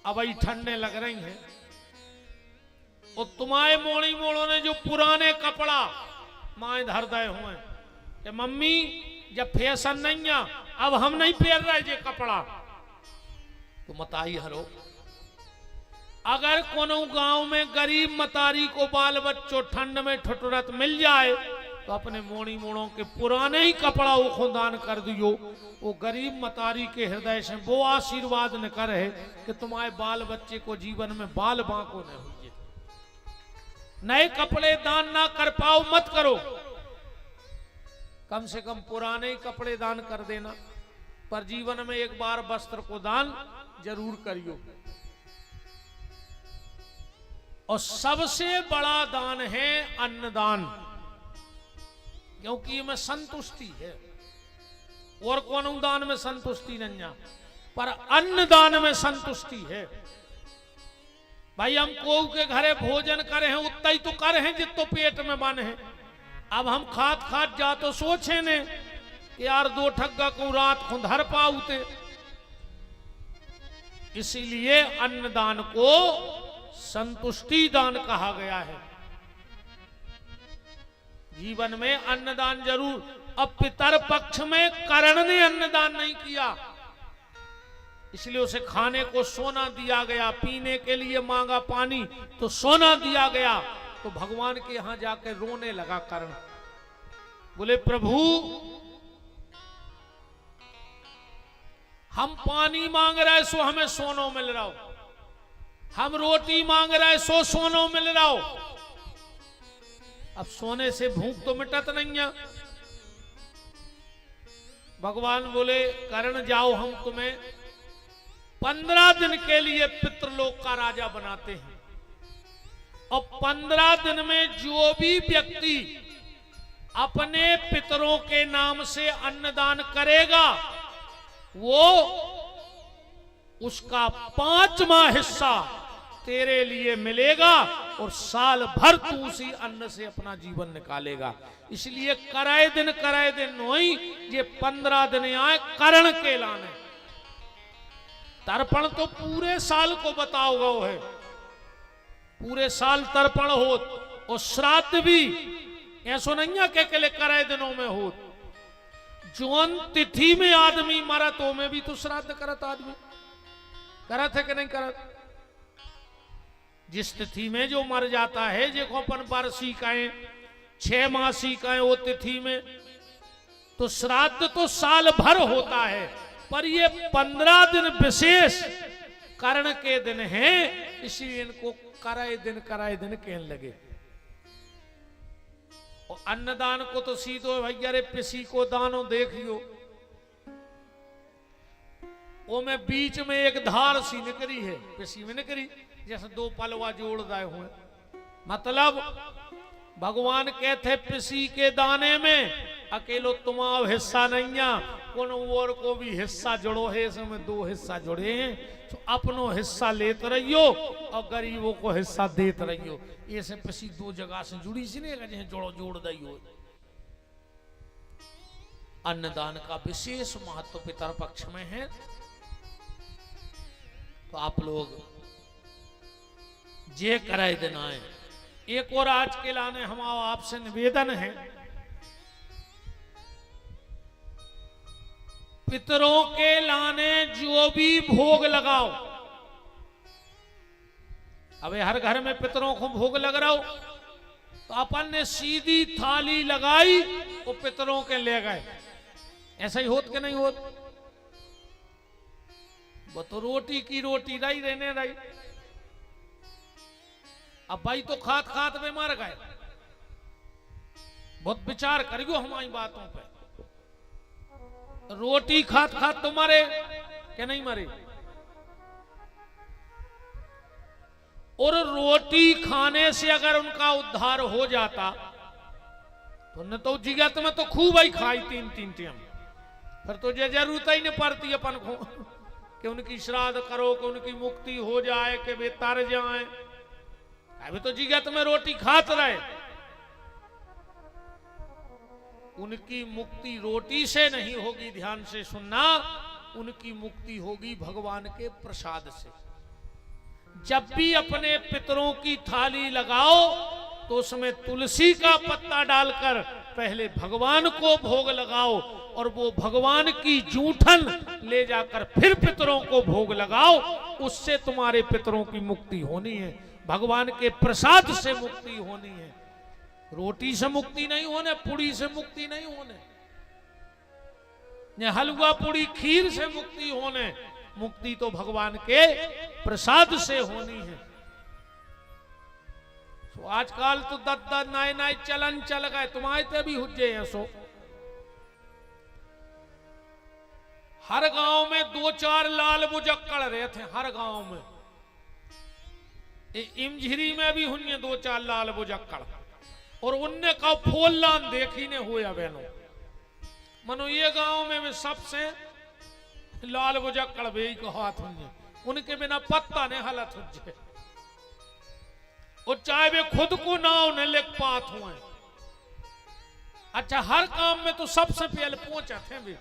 अब आई ठंडे लग रही हैं, और तुम्हारे मोड़ी मोड़ों ने जो पुराने कपड़ा माए धर दे हुए कि मम्मी जब फैशन नहीं है, अब हम नहीं पहन रहे जे कपड़ा, तो मताई हरो। अगर कोनो गांव में गरीब मतारी को बाल बच्चों ठंड में ठुठुरत मिल जाए, तो अपने मोड़ी मोड़ों के पुराने ही कपड़ा वो खुदान कर दियो। वो गरीब मतारी के हृदय से वो आशीर्वाद न करे कि तुम्हारे बाल बच्चे को जीवन में बाल बांको न हुई। नए कपड़े दान ना कर पाओ मत करो, कम से कम पुराने कपड़े दान कर देना, पर जीवन में एक बार वस्त्र को दान जरूर करियो। और सबसे बड़ा दान है अन्नदान, क्योंकि में संतुष्टि है। और कौन दान में संतुष्टि नहीं है, पर अन्नदान में संतुष्टि है। भाई हम को के घरे भोजन करे हैं उतना ही तो करे हैं जितो पेट में बन है। अब हम खात खात जा तो सोचे ने कि यार दो ठग्गा को रात को धर पाऊते। इसीलिए अन्नदान को संतुष्टि दान कहा गया है। जीवन में अन्नदान जरूर। अब पितर पक्ष में कर्ण ने अन्नदान नहीं किया, इसलिए उसे खाने को सोना दिया गया, पीने के लिए मांगा पानी तो सोना दिया गया। तो भगवान के यहां जाकर रोने लगा कर्ण, बोले प्रभु हम पानी मांग रहे सो हमें सोनो मिल रहा हो, हम रोटी मांग रहे सो सोनो मिल रहा हो। अब सोने से भूख तो मिटत नहीं है। भगवान बोले कर्ण जाओ, हम तुम्हें 15 दिन के लिए पितृलोक का राजा बनाते हैं, और 15 दिन में जो भी व्यक्ति अपने पितरों के नाम से अन्नदान करेगा, वो उसका 5वां हिस्सा तेरे लिए मिलेगा, और साल भर तू उसी अन्न से अपना जीवन निकालेगा। इसलिए कराए दिन होई, ये 15 दिन आए कर्ण के लाने। तर्पण तो पूरे साल को बताओ गो है, पूरे साल तर्पण हो, और श्राद्ध भी ऐसो नहीं है के लिए कराए दिनों में हो। जौन तिथि में आदमी मरा तो में भी तो श्राद्ध करत आदमी, करत है कि नहीं करत। जिस तिथि में जो मर जाता है, जो अपन बरसी काए 6 मासी काए वो तिथि में, तो श्राद्ध तो साल भर होता है, पर ये 15 दिन विशेष कर्ण के दिन हैं, इसलिए इनको कराए दिन कहने लगे। और अन्नदान को तो सीधो भैया रे पिसी को दानो देखियो, वो में बीच में एक धार सी निकली है, पिसी में निकली जैसे 2 पलवा जोड़ दाए हुए। मतलब भगवान कहते पिसी के दाने में अकेलो तुम्हारा हिस्सा नहीं है, कौन और को भी हिस्सा जोड़ो है, इसमें 2 हिस्सा जोड़े हैं, तो अपनो हिस्सा लेते रहियो और गरीबों को हिस्सा देते रहियो। ये से पिसी 2 जगह से जुड़ी सी नहीं जैसे जोड़ दियो। अन्नदान का विशेष महत्व पितर पक्ष में है। तो आप लोग जे कराए दिन आए। एक और आज के लाने हमारा आपसे निवेदन है, पितरों के लाने जो भी भोग लगाओ, अबे हर घर में पितरों को भोग लग रहा हो, तो अपन ने सीधी थाली लगाई वो पितरों के ले गए। ऐसा ही होत के नहीं होत? वो तो रोटी की रोटी रही रहने रही। अब भाई तो खात खात में मर गए। बहुत विचार करियो हमारी बातों पे। रोटी खात खात तो मरे क्या नहीं मरे? और रोटी खाने से अगर उनका उद्धार हो जाता तो न तो जिगत में तो खूब ही खाई 3-3 टाइम, फिर तो ये जरूरत ही नहीं पड़ती अपन को कि उनकी श्राद्ध करो, कि उनकी मुक्ति हो जाए, कि वे तर जाए। अभी तो जिगत में रोटी खात रहे। उनकी मुक्ति रोटी से नहीं होगी, ध्यान से सुनना, उनकी मुक्ति होगी भगवान के प्रसाद से। जब भी अपने पितरों की थाली लगाओ तो उसमें तुलसी का पत्ता डालकर पहले भगवान को भोग लगाओ और वो भगवान की जूठन ले जाकर फिर पितरों को भोग लगाओ। उससे तुम्हारे पितरों की मुक्ति होनी है, भगवान के प्रसाद से मुक्ति होनी है। रोटी से मुक्ति नहीं होने, पूड़ी से मुक्ति नहीं होने, न हलवा पूड़ी खीर से मुक्ति होने। मुक्ति तो भगवान के प्रसाद से होनी है। तो आजकल तो दत्त नए नए चलन चल गए, तुम्हारे ते भी हुज्जे हैं। सो हर गांव में 2-4 लाल बुजक्कड़ रहे थे, हर गांव में। इमझिरी में भी हुई 2-4 लाल बुजक्कड़, और उनने कहा फोल्लान देखी ने हुआ बहनों। मनो ये गांव में भी सबसे लाल बुजक्कड़ भी को हाथ हुए, उनके बिना पत्ता ने हालत हुए, और चाहे वे खुद को नाव ने लिख पात हुए। अच्छा, हर काम में तो सबसे पहले पहुंचे थे वे,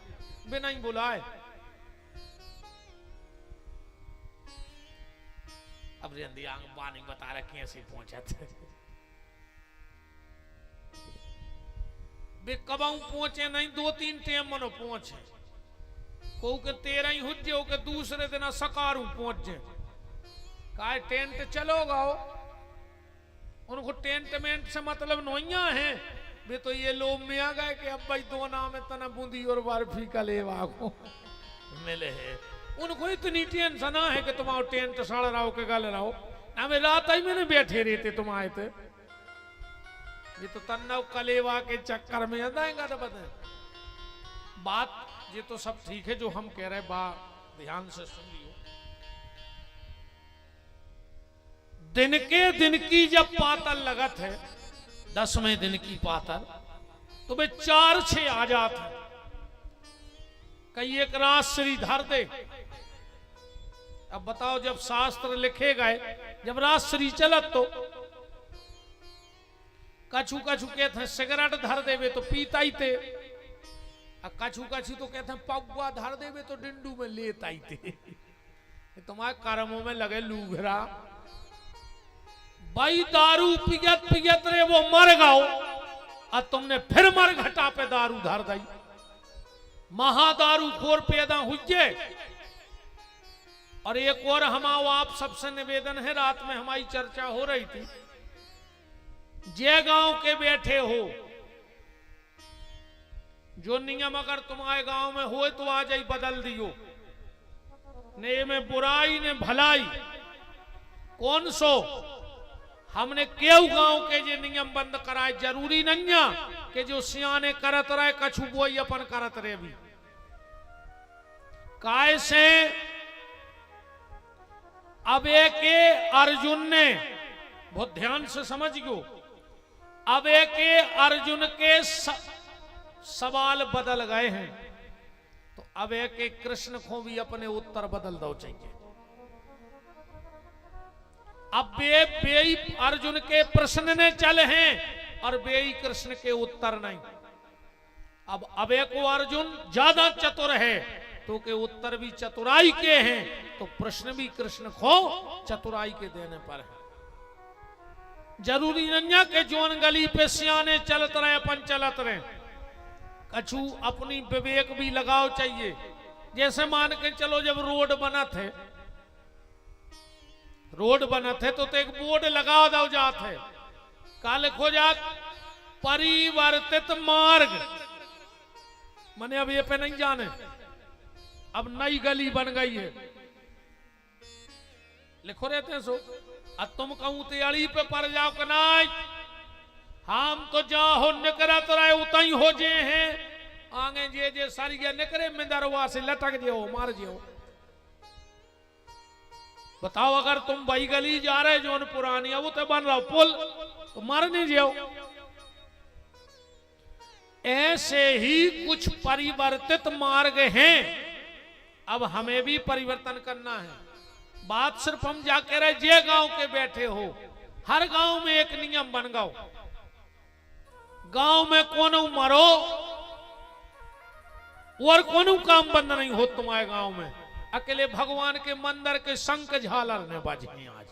बिना ही बुलाए। अब रेंदी आंग बानी बता रहे कैसे पहुंचे थे। वे कबाऊ पहुंचे नहीं, 2-3 टेम मनो पहुंचे। को के 13 ही हुज्जे हो के दूसरे दिन सकारू पहुंचे। काय टेंट चलो गाओ, उनको टेंट मेंट से मतलब नोइया है। वे तो ये लोग में आ गए कि अब भाई 2 नाम में तना बूंदी और बर्फी का लेवा को मिले है। उनको इतनी टेंशन है कि तुम टेंट सड़ रहो के गल रहो। हमें रात ही मैंने बैठे रहते तुम आए थे। ये तो तन्ना कलेवा के चक्कर में जाएगा तो बता बात। ये तो सब ठीक है जो हम कह रहे, ध्यान से सुन लियो। दिन के दिन की जब पातल लगत है, 10वें दिन की पातल, तो वे 4-6 आ जाते। कई एक राजश्री धर दे। अब बताओ, जब शास्त्र लिखे गए, जब राजश्री चलत तो कछु कछु कहते हैं सिगरेट धर देवे तो पीता ही थे, कछु कछु तो कहते हैं पौवा धर देवे तो डिंडू में लेता ही थे। तुम्हारे कर्मों में लगे लूघरा। भाई दारू पियत पियत रे वो मर गाओ, और तुमने फिर मर घटा पे दारू धर दी। महादारू खोर पैदा हुए। और एक और हमारा आप सबसे निवेदन है, रात में हमारी चर्चा हो रही थी, जे गांव के बैठे हो, जो नियम अगर तुम्हारे गांव में हो तो आज ही बदल दियो। ने में बुराई ने भलाई, कौन सो हमने केव गांव के जे नियम बंद कराए। जरूरी नहीं है कि जो सियाने करत रहे कछु बोई अपन करत रहे भी। काय से अब एक अर्जुन ने, बहुत ध्यान से समझियो, अब एक अर्जुन के सवाल बदल गए हैं, तो अब एक कृष्ण को भी अपने उत्तर बदल दो चाहिए। अब बे अर्जुन के प्रश्न ने चले हैं और बे कृष्ण के उत्तर नहीं। अब एक अर्जुन ज्यादा चतुर है तो के उत्तर भी चतुराई के हैं, तो प्रश्न भी कृष्ण को चतुराई के देने पर है। जरूरी नहीं के जोन गली पे सियाने चलत रहे अपन चलत रहे, कछु अपनी विवेक भी लगाओ चाहिए। जैसे मान के चलो, जब रोड बना थे, तो एक बोर्ड लगा दो जात है, काल खो जात परिवर्तित मार्ग, मैंने अब ये पे नहीं जाने, अब नई गली बन गई है, लिखो रहते हैं। सो अब तुम कहूं तैयारी पे पड़ जाओ कि नहीं, हम तो जहां हो निकरा तो रहे उतना ही हो जे हैं, आगे जे जे सारी निकरे में दरवा से लटक जो मार जो। बताओ, अगर तुम बई गली जा रहे जो पुरानी है वो तो बन रहा पुल, तो मर नहीं जाओ। ऐसे ही कुछ परिवर्तित मार्ग हैं, अब हमें भी परिवर्तन करना है। बात सिर्फ हम जाके रहे जे गांव के बैठे हो, हर गांव में एक नियम बन गाओ, गांव में कोनो मरो और कोनो काम बंद नहीं हो तुम्हारे गांव में। अकेले भगवान के मंदिर के शंख झालर ने बाजे हैं आज,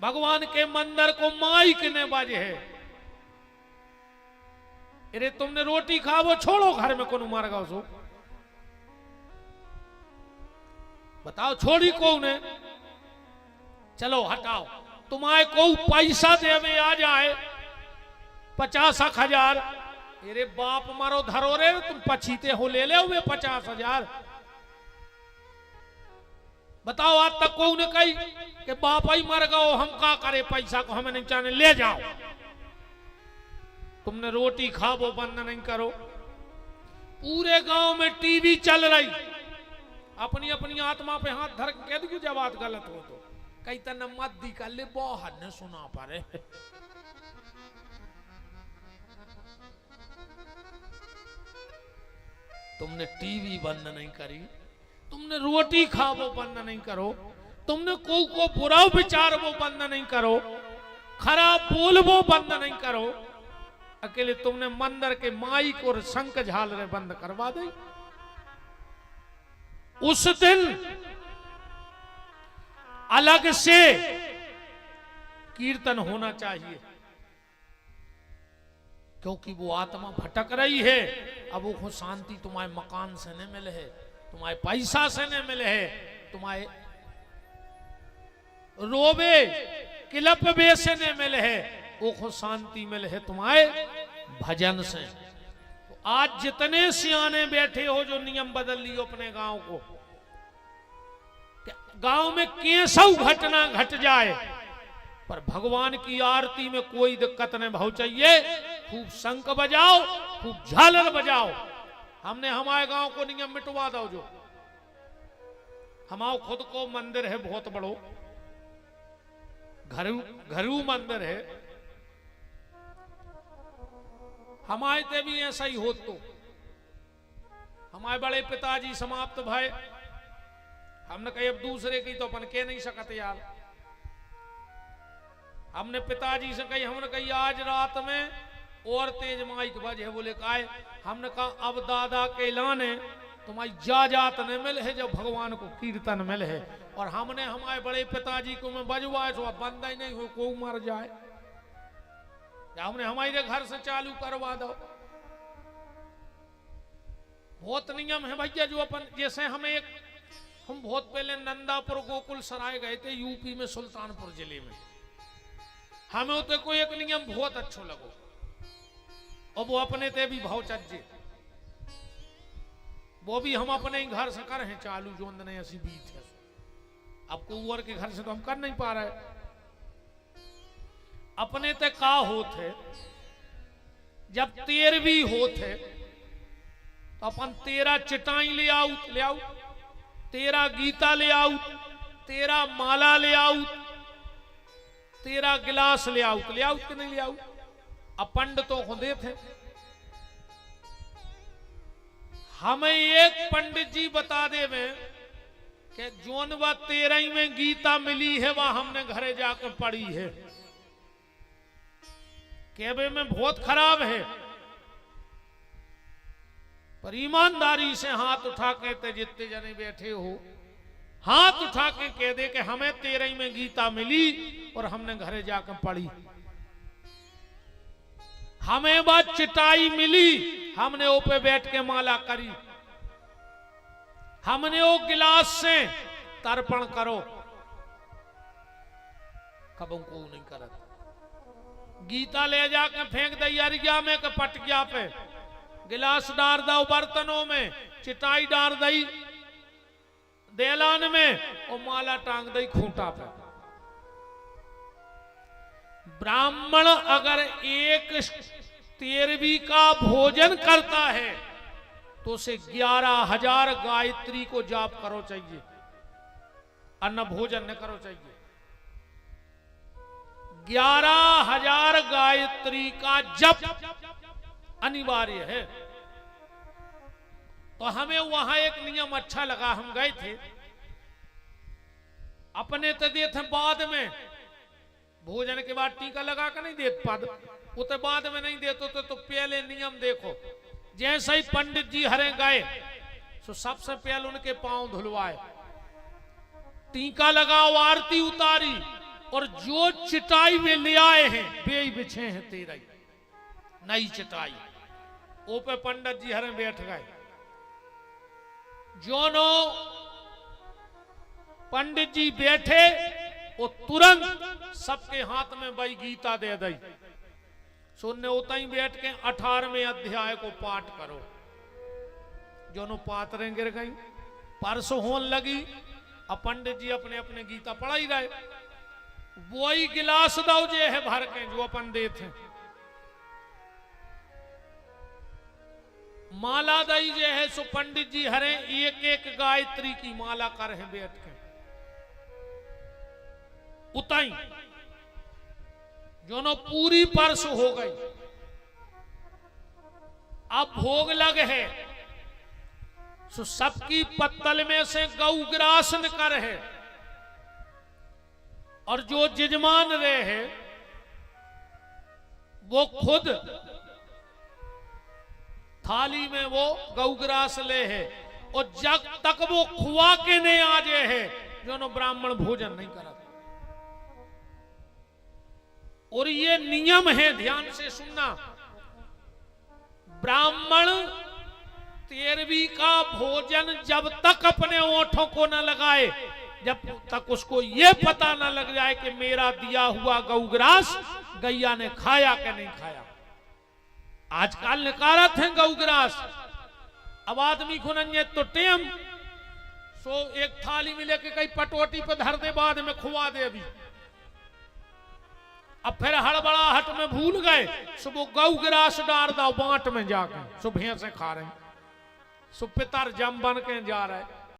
भगवान के मंदिर को माइक ने बाजे है। अरे तुमने रोटी खा वो छोड़ो घर में कौन मार गो सो, बताओ छोड़ी कौन है? चलो हटाओ, तुम्हारे को पैसा देवे आ जाए 50,000, अरे बाप मारो धरो रे, तुम पछीते हो ले ले हुए 50,000। बताओ आज तक को ने कही कि बाप ही मर गओ, हम का करे पैसा को, हमें नहीं चाहने ले जाओ। तुमने रोटी खाओ बंद नहीं करो। पूरे गांव में टीवी चल रही, अपनी अपनी आत्मा पे हाथ धर के कह, जब बात गलत हो तो कई तन मत दी कर ले, बहुत ने सुना पारे। तुमने टीवी बंद नहीं करी, तुमने रोटी खाओ बंद नहीं करो, तुमने को बुरा विचार वो बंद नहीं करो, खराब बोल वो बंद नहीं करो, अकेले तुमने मंदिर के माइक और शंख झालरे बंद करवा दे। उस दिन अलग से कीर्तन होना चाहिए, क्योंकि वो आत्मा भटक रही है। अब वो शांति तुम्हारे मकान से नहीं मिले है, तुम्हारे पैसा से नहीं मिले है, तुम्हारे रोबे किलप बे से नहीं मिले है, वो शांति मिले है तुम्हारे भजन से। तो आज जितने सियाने बैठे हो जो नियम बदल लियो अपने गांव को, गांव में कैसौ घटना घट जाए पर भगवान की आरती में कोई दिक्कत नहीं भाव चाहिए। खूब शंख बजाओ, खूब झालर बजाओ। हमने हमारे गांव को नियम मिटवा दो। जो हमारा खुद को मंदिर है बहुत बड़ो, घरू मंदिर है, हमारे ते भी ऐसा ही हो। तो हमारे बड़े पिताजी समाप्त भाई, हमने कही अब दूसरे की तो अपन कह नहीं सकते यार। हमने पिताजी से कही, हमने कही आज रात में और तेज माइक बजे, बोले काहे? हमने कहा अब दादा के लाने तुम्हारी जात न मिले है जब भगवान को कीर्तन मिले है, और हमने हमारे बड़े पिताजी को में बजवाए तो अब बंद ही नहीं हो, को मर जाए, हमने हमारे घर से चालू करवा दो। बहुत नियम है भैया जो अपन, जैसे हम बहुत पहले नंदापुर गोकुल सराय गए थे यूपी में, सुल्तानपुर जिले में। हमें तो कोई एक नियम बहुत अच्छा लगो, और वो अपने ते भी भाव चज्जे, वो भी हम अपने ही घर से कर हैं चालू, जो नहीं ऐसी बीत है। अब कुंवर के घर से तो हम कर नहीं पा रहे। अपने ते का होते जब 13वीं होते तो अपन 13 चिटाई ले आओ, 13 गीता ले आओ, 13 माला ले आओ, 13 गिलास ले आओ कि नहीं ले आओ। अब पंडितों को देते, हमें एक पंडित जी बता दे में कि जोन वह 13 में गीता मिली है वह हमने घरे जाकर पढ़ी है। कहवे में बहुत खराब है, पर ईमानदारी से हाथ उठा के जितने जने बैठे हो, हाथ उठा के कह दे कि हमें 13 में गीता मिली और हमने घरे जाकर पढ़ी। हमें बात चिटाई मिली, हमने ओ पे बैठ के माला करी, हमने वो गिलास से तर्पण करो, कबों को नहीं करत। गीता ले जाके फेंक दई अरिया में के पटकिया पे, गिलास डाल दो बर्तनों में, चिटाई डाल दई देलान में, और माला टांग दई खूंटा पे। ब्राह्मण अगर एक 13वीं का भोजन करता है तो उसे 11,000 गायत्री को जाप करो चाहिए, अन्न भोजन न करो चाहिए। 11,000 गायत्री का जप अनिवार्य है। तो हमें वहां एक नियम अच्छा लगा, हम गए थे, अपने तो देते बाद में, भोजन के बाद टीका लगा कर नहीं देते पद, वो तो बाद में नहीं देते तो पहले नियम देखो। जैसे ही पंडित जी हरे गए, सो सबसे पहले उनके पांव धुलवाए, टीका लगाओ, आरती उतारी, और जो चटाई वे ले आए हैं वे ही बिछे हैं तेरा नई चटाई। ओ पे पंडित जी हरे बैठ गए। जोनो पंडित जी बैठे वो तुरंत सबके हाथ में भाई गीता दे दी। सुनने उतना ही बैठ के 18वें अध्याय को पाठ करो। जोनो पात्रें गिर गई, परसों होने लगी, अब पंडित जी अपने अपने गीता पढ़ा ही रहे। वही गिलास दो जे है भर के जो अपन देते, माला दई जे है सो पंडित जी हरे एक एक गायत्री की माला कर है बैठ के उताई। जोनो पूरी परस हो गई, अब भोग लग है, सो सबकी पत्तल में से गौग्रासन कर है, और जो जजमान रहे है वो खुद थाली में वो गौग्रास ले है, और जब तक वो खुआ के नहीं आ जाए है जो ब्राह्मण भोजन नहीं करा। और ये नियम है, ध्यान से सुनना, ब्राह्मण 13वीं का भोजन जब तक अपने ओंठों को न लगाए, जब तक उसको ये पता न लग जाए कि मेरा दिया हुआ गौग्रास गैया ने खाया कि नहीं खाया। आजकल निकारत है गौग्रास, अब आदमी को नंगे तो टेम सो एक थाली में लेके कई पटोटी पे धर दे, बाद में खुआ दे। अभी अब फिर हड़बड़ाहट में भूल गए, सो वो गौग्रास डाल दो बांट में जाके, सो भैंसे खा रहे, सो पितर जम बन के जा रहे।